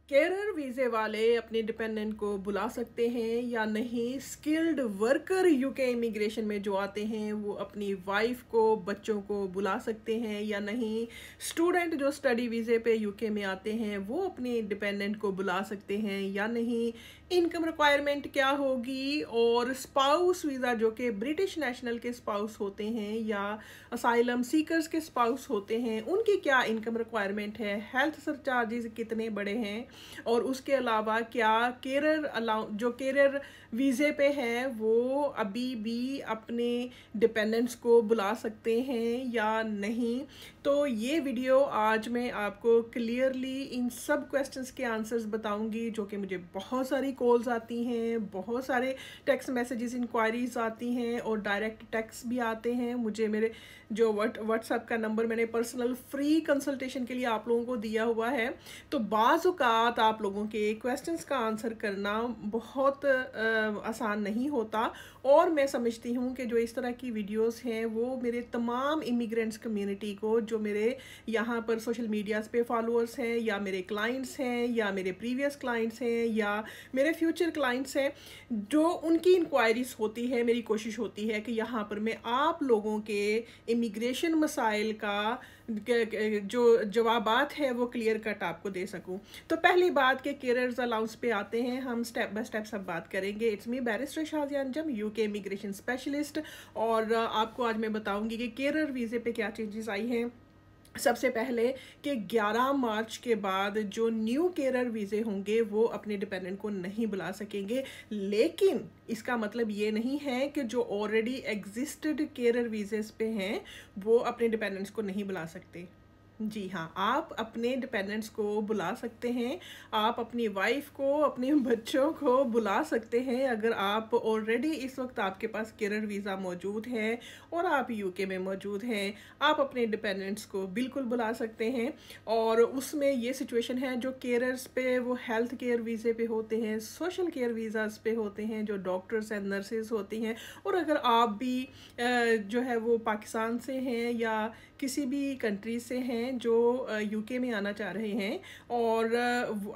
केरर वीज़े वाले अपने डिपेंडेंट को बुला सकते हैं या नहीं। स्किल्ड वर्कर यूके इमिग्रेशन में जो आते हैं वो अपनी वाइफ को, बच्चों को बुला सकते हैं या नहीं। स्टूडेंट जो स्टडी वीज़े पे यूके में आते हैं वो अपने डिपेंडेंट को बुला सकते हैं या नहीं। इनकम रिक्वायरमेंट क्या होगी, और स्पाउस वीज़ा जो कि ब्रिटिश नेशनल के स्पाउस होते हैं या असाइलम सीकर्स के स्पाउस होते हैं, उनकी क्या इनकम रिक्वायरमेंट है, हेल्थ सरचार्जेस कितने बड़े हैं, और उसके अलावा क्या जो केरर वीज़े पे है वो अभी भी अपने डिपेंडेंट्स को बुला सकते हैं या नहीं। तो ये वीडियो आज मैं आपको क्लियरली इन सब क्वेश्चंस के आंसर्स बताऊंगी, जो कि मुझे बहुत सारी कॉल्स आती हैं, बहुत सारे टेक्स्ट मैसेजेस इंक्वायरीज आती हैं और डायरेक्ट टेक्स्ट भी आते हैं मुझे। मेरे जो व्हाट्सएप का नंबर मैंने पर्सनल फ्री कंसल्टेशन के लिए आप लोगों को दिया हुआ है। तो बाज़ औक़ात आप लोगों के क्वेश्चंस का आंसर करना बहुत आसान नहीं होता, और मैं समझती हूँ कि जो इस तरह की वीडियोस हैं वो मेरे तमाम इमिग्रेंट्स कम्युनिटी को, जो मेरे यहाँ पर सोशल मीडियाज़ पे फॉलोअर्स हैं या मेरे क्लाइंट्स हैं या मेरे प्रीवियस क्लाइंट्स हैं या मेरे फ्यूचर क्लाइंट्स हैं, जो उनकी इंक्वायरीज होती है, मेरी कोशिश होती है कि यहाँ पर मैं आप लोगों के इमिग्रेशन मसाइल का जो जवाबात है वो क्लियर कट आपको दे सकूं। तो पहली बात के केरर्स अलाउंस पे आते हैं, हम स्टेप बाय स्टेप सब बात करेंगे। It's me barrister Shazia Anjum, UK immigration specialist, और आपको आज मैं बताऊंगी कि केरर वीज़े पे क्या चेंजेस आई हैं। सबसे पहले कि 11 मार्च के बाद जो न्यू केरर वीज़े होंगे वो अपने डिपेंडेंट को नहीं बुला सकेंगे, लेकिन इसका मतलब ये नहीं है कि जो ऑलरेडी एग्जिस्टेड केरर वीज़ेस पे हैं वो अपने डिपेंडेंट्स को नहीं बुला सकते। जी हाँ, आप अपने डिपेंडेंट्स को बुला सकते हैं, आप अपनी वाइफ को, अपने बच्चों को बुला सकते हैं। अगर आप ऑलरेडी इस वक्त आपके पास केरर वीज़ा मौजूद है और आप यूके में मौजूद हैं, आप अपने डिपेंडेंट्स को बिल्कुल बुला सकते हैं। और उसमें ये सिचुएशन है जो केरर्स पे वो हेल्थ केयर वीज़े पे होते हैं, सोशल केयर वीज़ाज़ पे होते हैं, जो डॉक्टर्स एंड नर्सेज होती हैं। और अगर आप भी जो है वो पाकिस्तान से हैं या किसी भी कंट्री से हैं जो यूके में आना चाह रहे हैं, और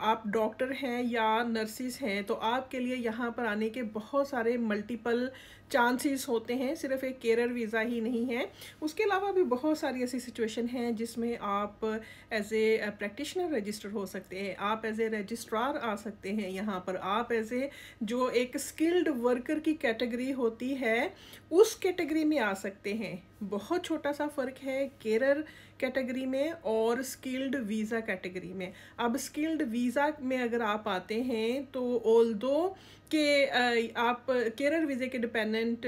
आप डॉक्टर हैं या नर्सिस हैं, तो आपके लिए यहाँ पर आने के बहुत सारे मल्टीपल चांसेस होते हैं, सिर्फ एक केरर वीज़ा ही नहीं है। उसके अलावा भी बहुत सारी ऐसी सिचुएशन हैं जिसमें आप एज ए प्रैक्टिशनर रजिस्टर हो सकते हैं, आप एज ए रजिस्ट्रार आ सकते हैं यहाँ पर, आप एज ए जो एक स्किल्ड वर्कर की कैटेगरी होती है उस कैटेगरी में आ सकते हैं। बहुत छोटा सा फ़र्क है केरर कैटेगरी में और स्किल्ड वीज़ा कैटेगरी में। अब स्किल्ड वीज़ा में अगर आप आते हैं तो ऑल्दो कि आप केरर वीज़े के डिपेंडेंट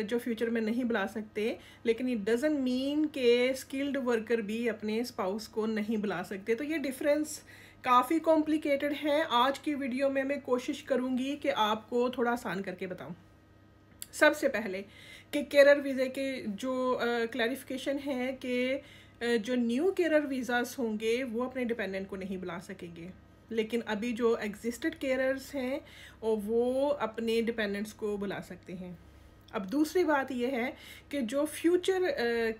जो फ्यूचर में नहीं बुला सकते, लेकिन इट डज़ंट मीन कि स्किल्ड वर्कर भी अपने स्पाउस को नहीं बुला सकते। तो ये डिफरेंस काफ़ी कॉम्प्लिकेटेड है। आज की वीडियो में मैं कोशिश करूँगी कि आपको थोड़ा आसान करके बताऊँ। सबसे पहले कि केरर वीज़े के जो क्लैरिफिकेशन है कि जो न्यू केरर वीज़ास होंगे वो अपने डिपेंडेंट को नहीं बुला सकेंगे, लेकिन अभी जो एग्जिस्टेड केरर्स हैं और वो अपने डिपेंडेंट्स को बुला सकते हैं। अब दूसरी बात यह है कि जो फ्यूचर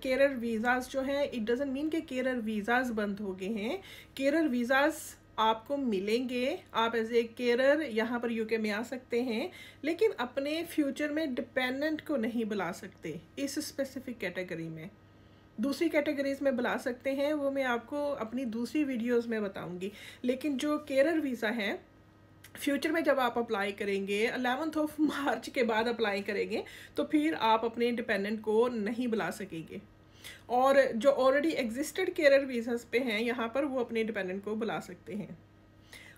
केरर वीज़ास जो हैं, इट डज़ंट मीन कि केरर वीज़ास बंद हो गए हैं। केरर वीज़ास आपको मिलेंगे, आप एज ए केरर यहाँ पर यूके में आ सकते हैं, लेकिन अपने फ्यूचर में डिपेंडेंट को नहीं बुला सकते इस स्पेसिफिक कैटेगरी में। दूसरी कैटेगरीज में बुला सकते हैं, वो मैं आपको अपनी दूसरी वीडियोस में बताऊंगी। लेकिन जो केरर वीज़ा है, फ्यूचर में जब आप अप्लाई करेंगे 11 मार्च के बाद अप्लाई करेंगे, तो फिर आप अपने डिपेंडेंट को नहीं बुला सकेंगे। और जो ऑलरेडी एग्जिस्टेड केरर वीज़ास पे हैं यहाँ पर, वो अपने डिपेंडेंट को बुला सकते हैं।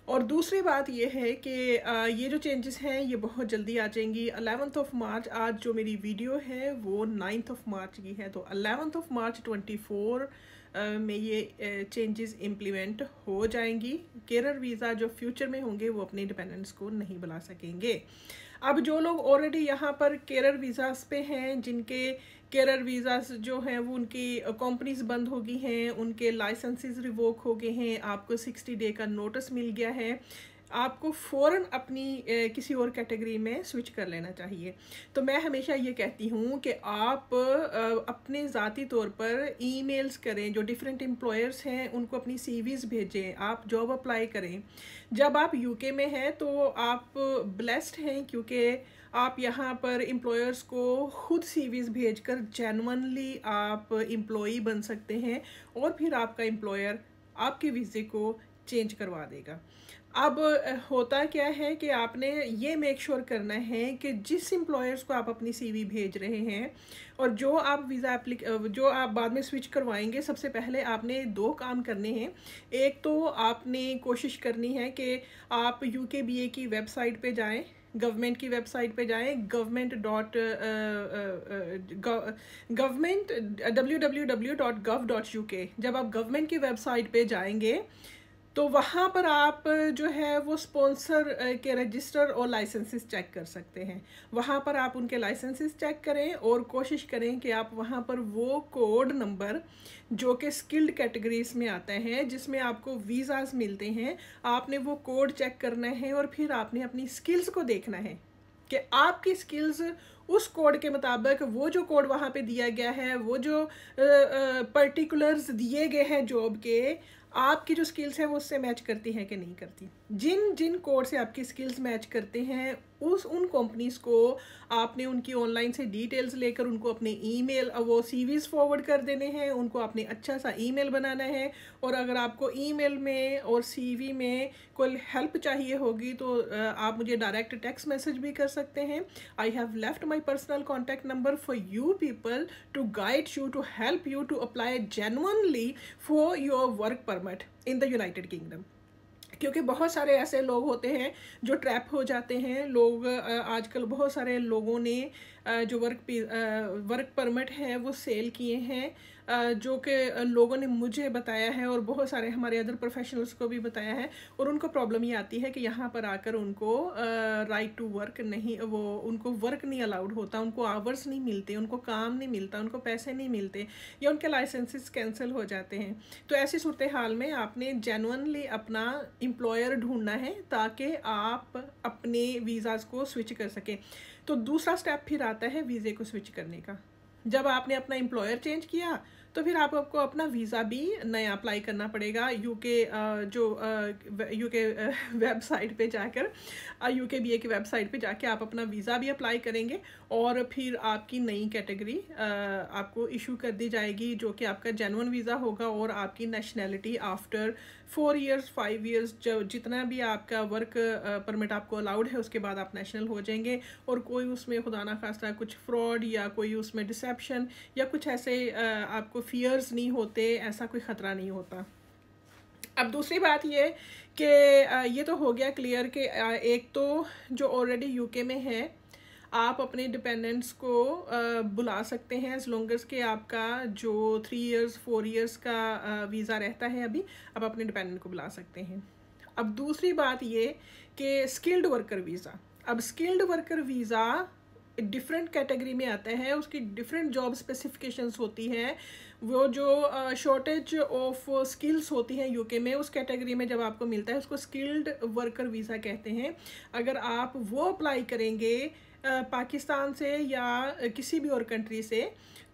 और दूसरी बात ये है कि ये जो चेंजेस हैं ये बहुत जल्दी आ जाएंगी। 11 मार्च, आज जो मेरी वीडियो है वो 9 मार्च की है, तो 11 मार्च 24 में ये चेंजेस इम्प्लीमेंट हो जाएंगी। केरर वीज़ा जो फ्यूचर में होंगे वो अपने डिपेंडेंट्स को नहीं बुला सकेंगे। अब जो लोग ऑलरेडी यहाँ पर केरर वीज़ास पे हैं, जिनके केरर वीज़ास जो हैं वो उनकी कंपनीज बंद हो गई हैं, उनके लाइसेंसेस रिवोक हो गए हैं, आपको 60 डे का नोटिस मिल गया है, आपको फ़ौरन अपनी किसी और कैटेगरी में स्विच कर लेना चाहिए। तो मैं हमेशा ये कहती हूँ कि आप अपने ज़ाती तौर पर ईमेल्स करें, जो डिफरेंट एम्प्लॉयर्स हैं उनको अपनी सीवीज़ भेजें, आप जॉब अप्लाई करें। जब आप यूके में हैं तो आप ब्लेस्ड हैं, क्योंकि आप यहाँ पर एम्प्लॉयर्स को खुद सीवीज़ भेजकर जेन्युइनली आप एम्प्लॉई बन सकते हैं, और फिर आपका एम्प्लॉयर आपके वीज़े को चेंज करवा देगा। अब होता क्या है कि आपने ये मेक श्योर करना है कि जिस एम्प्लॉयर्स को आप अपनी सीवी भेज रहे हैं और जो आप जो आप बाद में स्विच करवाएंगे, सबसे पहले आपने 2 काम करने हैं। एक तो आपने कोशिश करनी है कि आप यूकेबीए की वेबसाइट पे जाएं, गवर्नमेंट की वेबसाइट पे जाएं, www.gov.uk। जब आप गवर्नमेंट की वेबसाइट पे जाएंगे तो वहाँ पर आप जो है वो स्पॉन्सर के रजिस्टर और लाइसेंसेस चेक कर सकते हैं। वहाँ पर आप उनके लाइसेंसेस चेक करें और कोशिश करें कि आप वहाँ पर वो कोड नंबर जो कि स्किल्ड कैटेगरीज में आते हैं, जिसमें आपको वीज़ाज मिलते हैं, आपने वो कोड चेक करना है और फिर आपने अपनी स्किल्स को देखना है कि आपकी स्किल्स उस कोड के मुताबिक, वो जो कोड वहाँ पे दिया गया है, वो जो पर्टिकुलर्स दिए गए हैं जॉब के, आपकी जो स्किल्स हैं वो उससे मैच करती हैं कि नहीं करती। जिन जिन कोड से आपकी स्किल्स मैच करते हैं उन कंपनीज को आपने उनकी ऑनलाइन से डिटेल्स लेकर उनको अपने ईमेल, वो सीवीज फॉरवर्ड कर देने हैं, उनको आपने अच्छा सा ईमेल बनाना है। और अगर आपको ईमेल में और सीवी में कोई हेल्प चाहिए होगी तो आप मुझे डायरेक्ट टेक्स्ट मैसेज भी कर सकते हैं। I have left my personal contact number for you people to guide you, to help you to apply genuinely for your work permit in the United Kingdom. क्योंकि बहुत सारे ऐसे लोग होते हैं जो ट्रैप हो जाते हैं। लोग आजकल बहुत सारे लोगों ने जो वर्क परमिट है वो सेल किए हैं, जो कि लोगों ने मुझे बताया है और बहुत सारे हमारे अदर प्रोफेशनल्स को भी बताया है। और उनको प्रॉब्लम ये आती है कि यहाँ पर आकर उनको राइट टू वर्क नहीं, वो उनको वर्क नहीं अलाउड होता, उनको आवर्स नहीं मिलते, उनको काम नहीं मिलता, उनको पैसे नहीं मिलते, या उनके लाइसेंसेस कैंसिल हो जाते हैं। तो ऐसी सूरत हाल में आपने जेन्युइनली अपना एम्प्लॉयर ढूंढना है ताकि आप अपने वीज़ाज को स्विच कर सकें। तो दूसरा स्टेप फिर आता है वीज़े को स्विच करने का। जब आपने अपना एम्प्लॉयर चेंज किया तो फिर आपको अपना वीज़ा भी नया अप्लाई करना पड़ेगा यूके वेबसाइट पे जाकर, यूकेबीए की वेबसाइट पे जाके आप अपना वीज़ा भी अप्लाई करेंगे और फिर आपकी नई कैटेगरी आपको इशू कर दी जाएगी, जो कि आपका जेन्युइन वीज़ा होगा और आपकी नेशनैलिटी आफ्टर 4 ईयर्स 5 ईयर्स जितना भी आपका वर्क परमिट आपको अलाउड है उसके बाद आप नेशनल हो जाएंगे। और कोई उसमें खुदा ना खास्ता कुछ फ्रॉड या कोई उसमें डिसेप्शन या कुछ ऐसे आपको फियर्स नहीं होते, ऐसा कोई ख़तरा नहीं होता। अब दूसरी बात ये कि ये तो हो गया क्लियर कि एक तो जो ऑलरेडी यूके में है आप अपने डिपेंडेंट्स को बुला सकते हैं एज लॉन्ग एज के आपका जो 3 ईयर्स 4 ईयर्स का वीज़ा रहता है अभी, आप अपने डिपेंडेंट को बुला सकते हैं। अब दूसरी बात ये कि स्किल्ड वर्कर वीज़ा, अब skilled worker visa different category में आता है, उसकी डिफरेंट जॉब स्पेसिफिकेशंस होती हैं। वो जो शॉर्टेज ऑफ स्किल्स होती हैं यूके में, उस कैटेगरी में जब आपको मिलता है उसको स्किल्ड वर्कर वीज़ा कहते हैं। अगर आप वो अप्लाई करेंगे पाकिस्तान से या किसी भी और कंट्री से,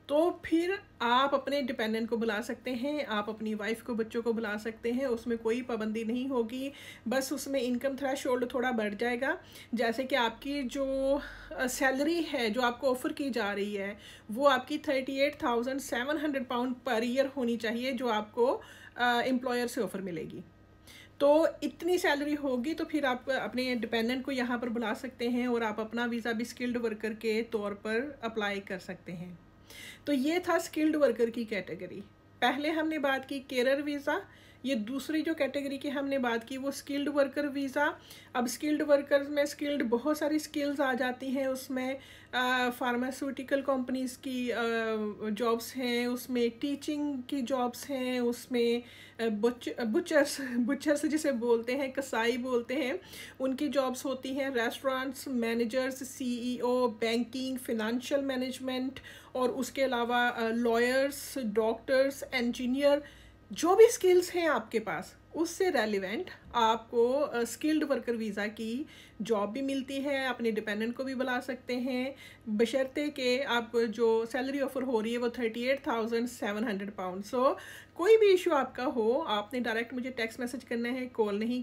तो फिर आप अपने डिपेंडेंट को बुला सकते हैं, आप अपनी वाइफ को, बच्चों को बुला सकते हैं, उसमें कोई पाबंदी नहीं होगी। बस उसमें इनकम थ्रेशोल्ड थोड़ा बढ़ जाएगा, जैसे कि आपकी जो सैलरी है जो आपको ऑफ़र की जा रही है वो आपकी 38,700 पाउंड पर ईयर होनी चाहिए, जो आपको एम्प्लॉयर से ऑफ़र मिलेगी। तो इतनी सैलरी होगी तो फिर आप अपने डिपेंडेंट को यहाँ पर बुला सकते हैं और आप अपना वीज़ा भी स्किल्ड वर्कर के तौर पर अप्लाई कर सकते हैं। तो ये था स्किल्ड वर्कर की कैटेगरी। पहले हमने बात की केरर वीज़ा, ये दूसरी जो कैटेगरी की हमने बात की वो स्किल्ड वर्कर वीज़ा। अब स्किल्ड वर्कर में स्किल्ड बहुत सारी स्किल्स आ जाती हैं, उसमें फार्मास्यूटिकल कंपनीज़ की जॉब्स हैं, उसमें टीचिंग की जॉब्स हैं, उसमें बुचर्स जिसे बोलते हैं, कसाई बोलते हैं, उनकी जॉब्स होती हैं, restaurants managers, CEO, banking, financial management, और उसके अलावा लॉयर्स, डॉक्टर्स, इंजीनियर, जो भी स्किल्स हैं आपके पास उससे रेलिवेंट आपको स्किल्ड वर्कर वीज़ा की जॉब भी मिलती है, अपने डिपेंडेंट को भी बुला सकते हैं, बशर्ते कि आपको जो सैलरी ऑफर हो रही है वो 38,700 पाउंड। सो कोई भी इशू आपका हो, आपने डायरेक्ट मुझे टेक्स्ट मैसेज करना है, कॉल नहीं